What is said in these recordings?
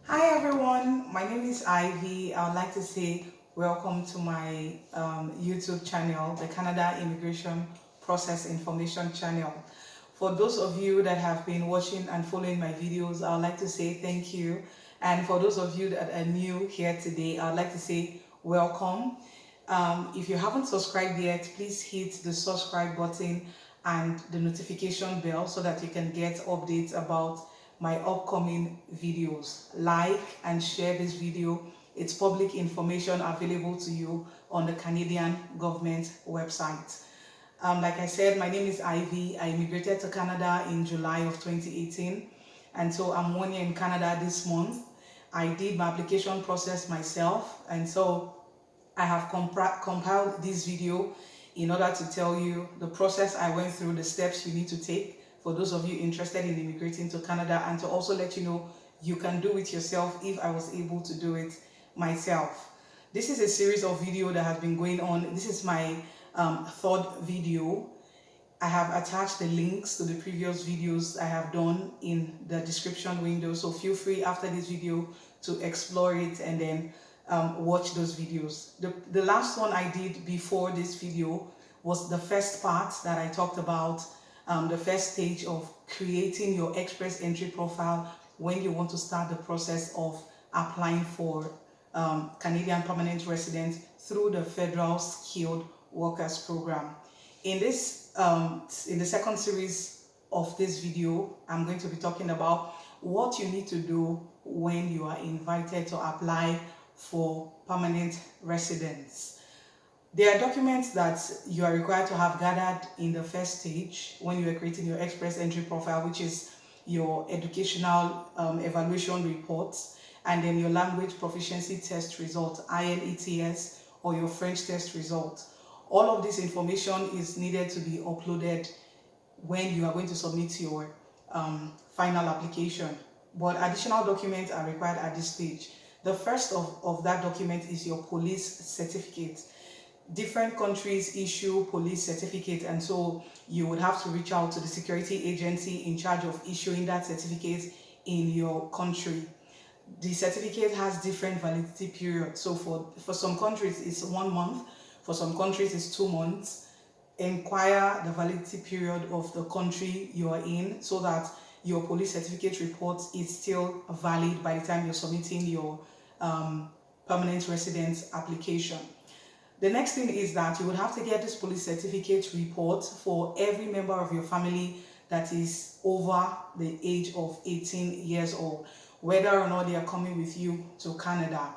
Hi everyone, my name is Ivy. I would like to say welcome to my YouTube channel, the Canada Immigration Process Information Channel. For those of you that have been watching and following my videos, I would like to say thank you. And for those of you that are new here today, I would like to say welcome. If you haven't subscribed yet, please hit the subscribe button and the notification bell so that you can get updates about my upcoming videos. Like and share this video. It's public information available to you on the Canadian government website. Like I said, my name is Ivy. I immigrated to Canada in July of 2018, and so I'm 1 year in Canada this month. I did my application process myself, and so I have compiled this video in order to tell you the process I went through, the steps you need to take for those of you interested in immigrating to Canada, and to also let you know you can do it yourself if I was able to do it myself. This is a series of video that has been going on. This is my third video. I have attached the links to the previous videos I have done in the description window, so feel free after this video to explore it and then watch those videos. The last one I did before this video was the first part that I talked about, the first stage of creating your express entry profile when you want to start the process of applying for Canadian permanent resident through the Federal Skilled Workers Program. In the second series of this video, I'm going to be talking about what you need to do when you are invited to apply for permanent residence. There are documents that you are required to have gathered in the first stage when you are creating your express entry profile, which is your educational evaluation reports, and then your language proficiency test result, IELTS, or your French test result. All of this information is needed to be uploaded when you are going to submit your final application. But additional documents are required at this stage. The first of that document is your police certificate. Different countries issue police certificate, and so you would have to reach out to the security agency in charge of issuing that certificate in your country. The certificate has different validity periods. So for some countries it's 1 month, for some countries it's 2 months. Inquire the validity period of the country you are in so that your police certificate report is still valid by the time you're submitting your permanent residence application. The next thing is that you would have to get this police certificate report for every member of your family that is over the age of 18 years old, whether or not they are coming with you to Canada.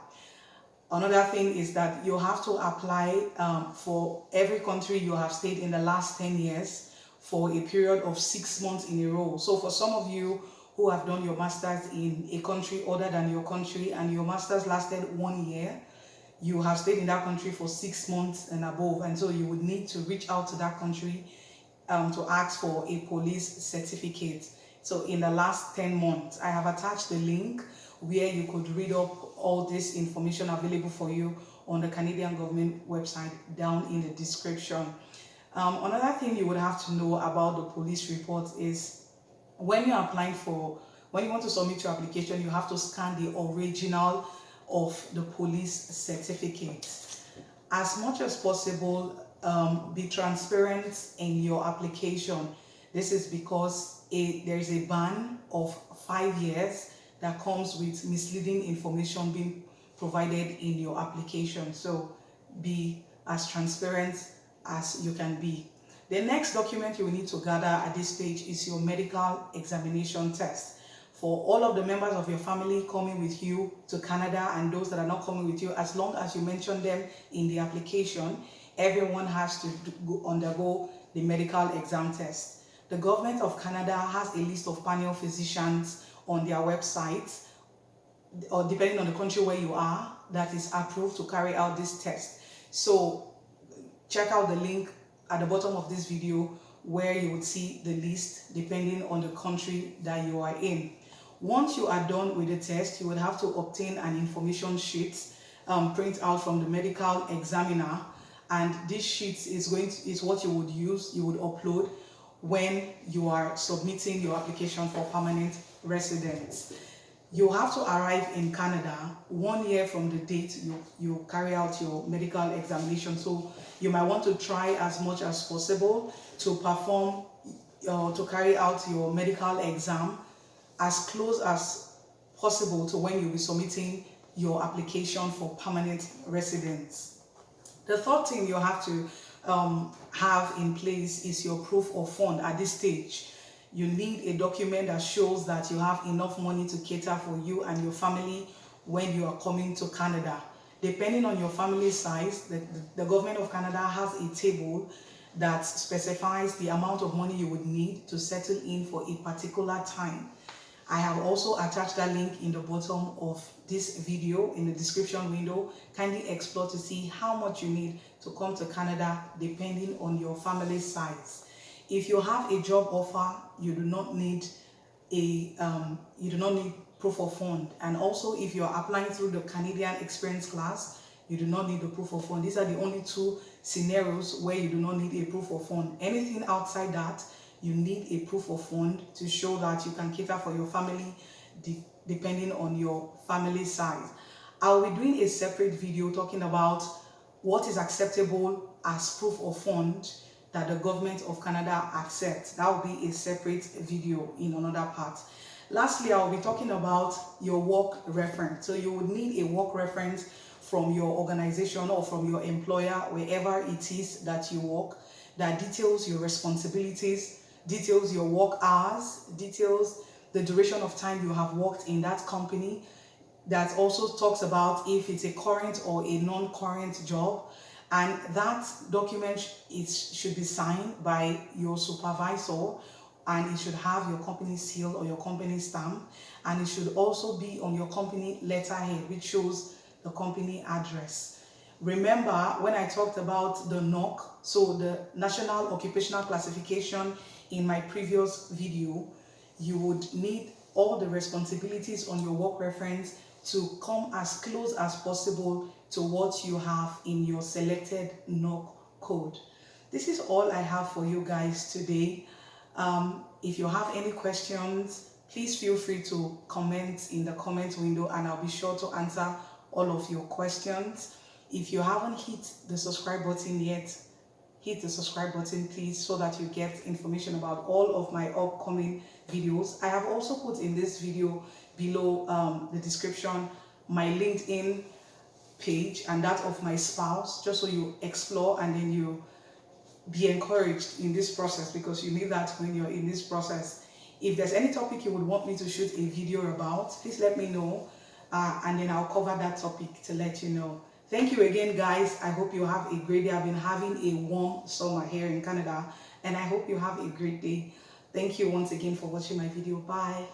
Another thing is that you have to apply for every country you have stayed in the last 10 years for a period of 6 months in a row. So for some of you who have done your master's in a country other than your country and your master's lasted 1 year, you have stayed in that country for 6 months and above, and so you would need to reach out to that country to ask for a police certificate. So in the last 10 months, I have attached the link where you could read up all this information available for you on the Canadian government website down in the description. Another thing you would have to know about the police report is when you're applying when you want to submit your application, you have to scan the original of the police certificate. As much as possible, be transparent in your application. This is because there is a ban of 5 years that comes with misleading information being provided in your application. So be as transparent as you can be. The next document you will need to gather at this stage is your medical examination test. For all of the members of your family coming with you to Canada and those that are not coming with you, as long as you mention them in the application, everyone has to undergo the medical exam test. The government of Canada has a list of panel physicians on their website, or depending on the country where you are, that is approved to carry out this test. So check out the link at the bottom of this video where you would see the list depending on the country that you are in. Once you are done with the test, you would have to obtain an information sheet, print out from the medical examiner, and this sheet is what you would upload when you are submitting your application for permanent residence. You have to arrive in Canada 1 year from the date you carry out your medical examination. So you might want to try as much as possible to perform to carry out your medical exam as close as possible to when you'll be submitting your application for permanent residence. The third thing you have to have in place is your proof of fund. At this stage, you need a document that shows that you have enough money to cater for you and your family when you are coming to Canada. Depending on your family size, the government of Canada has a table that specifies the amount of money you would need to settle in for a particular time. I have also attached that link in the bottom of this video in the description window. Kindly explore to see how much you need to come to Canada depending on your family size. If you have a job offer, you do not need proof of fund. And also, if you are applying through the Canadian Experience class, you do not need the proof of fund. These are the only two scenarios where you do not need a proof of fund. Anything outside that, you need a proof of fund to show that you can cater for your family depending on your family size. I'll be doing a separate video talking about what is acceptable as proof of fund that the government of Canada accepts. That will be a separate video in another part. Lastly, I'll be talking about your work reference. So you would need a work reference from your organization or from your employer, wherever it is that you work, that details your responsibilities, details your work hours, details the duration of time you have worked in that company, that also talks about if it's a current or a non-current job. And that document should be signed by your supervisor, and it should have your company seal or your company stamp, and it should also be on your company letterhead, which shows the company address. Remember when I talked about the NOC, so the National Occupational Classification, in my previous video, you would need all the responsibilities on your work reference to come as close as possible to what you have in your selected NOC code. This is all I have for you guys today. If you have any questions, please feel free to comment in the comment window and I'll be sure to answer all of your questions. If you haven't hit the subscribe button yet, hit the subscribe button please, so that you get information about all of my upcoming videos. I have also put in this video below the description my LinkedIn page and that of my spouse, just so you explore and then you be encouraged in this process, because you need that when you're in this process. If there's any topic you would want me to shoot a video about, please let me know and then I'll cover that topic to let you know. Thank you again, guys. I hope you have a great day. I've been having a warm summer here in Canada and I hope you have a great day. Thank you once again for watching my video. Bye.